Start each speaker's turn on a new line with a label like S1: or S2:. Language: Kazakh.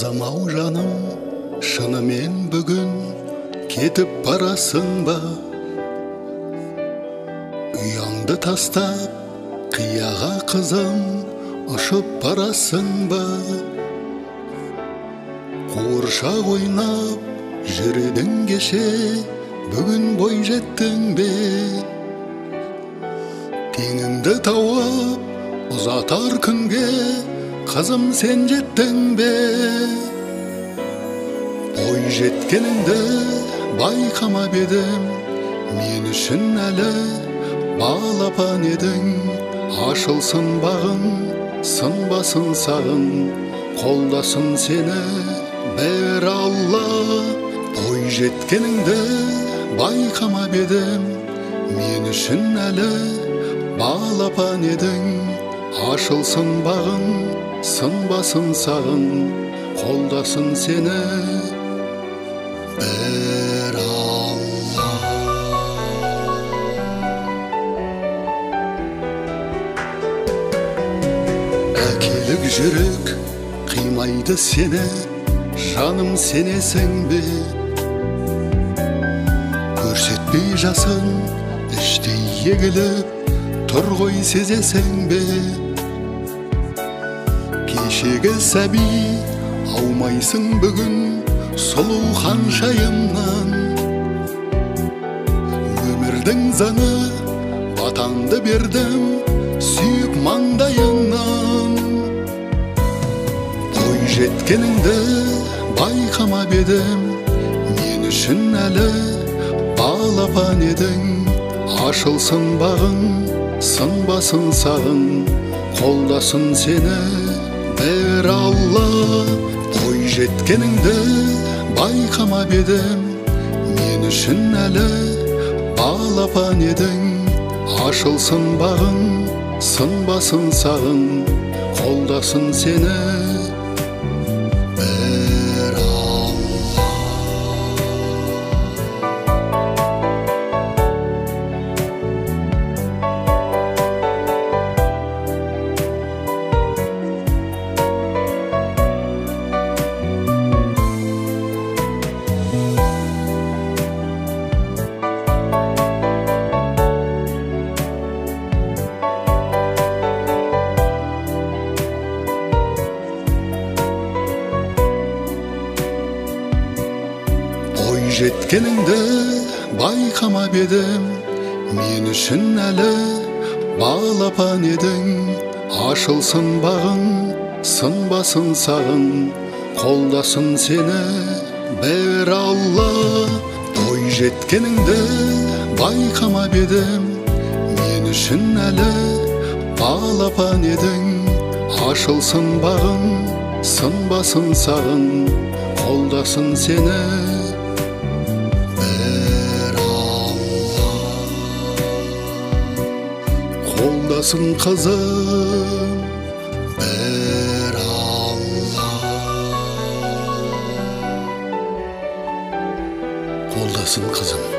S1: Қызым-ау жаным, шынымен бүгін кетіп барасың ба? Ұяңды тастап, қияға қызым, ұшып барасың ба? Қуыршақ ойнап, жүрдің кеше, бүгін бой жеттің бе? Теңіңді тауып, ұзатар күнге, қызым сен жеттің бе? Бой жеткеніңді байқамап едім, мен үшін әлі балапан едің. Ашылсын бағың, сынбасын сағың, қолдасын сені бер Алла. Бой жеткеніңді байқамап едім, мен үшін әлі балапан едің. Ашылсын бағың, сынбасын сағың, қолдасын сені бер Алла. Әкелік жүрек қимайды сені, жаным сенесің бе? Көрсетпей жасын іштей егіліп тұр ғой, сезесің бе? Кешегі сәби аумайсың бүгін сұлу ханшайымнан. Өмірдің заңы батанды бердім сүйіп маңдайыңнан. Бой жеткеніңді байқамап едім, мен үшін әлі балапан едің. Ашылсын бағың, сынбасын сағың, қолдасын сені бер Алла. Бой жеткеніңді байқамап едім, мен үшін әлі балапан едің. Ашылсын бағың, сынбасын сағың, қолдасын сені бер Алла. Бой жеткеніңді байқамап едім, мен үшін әлі балапан едің. Ашылсын бағың, сынбасын сағың, қолдасын сені бер Алла. Бой жеткеніңді байқамап едім, мен үшін әлі балапан едің. Ашылсын бағың, сынбасын сағың, қолдасын сені бер Алла. Қолдасын қызым бер Алла. Қолдасын қызым.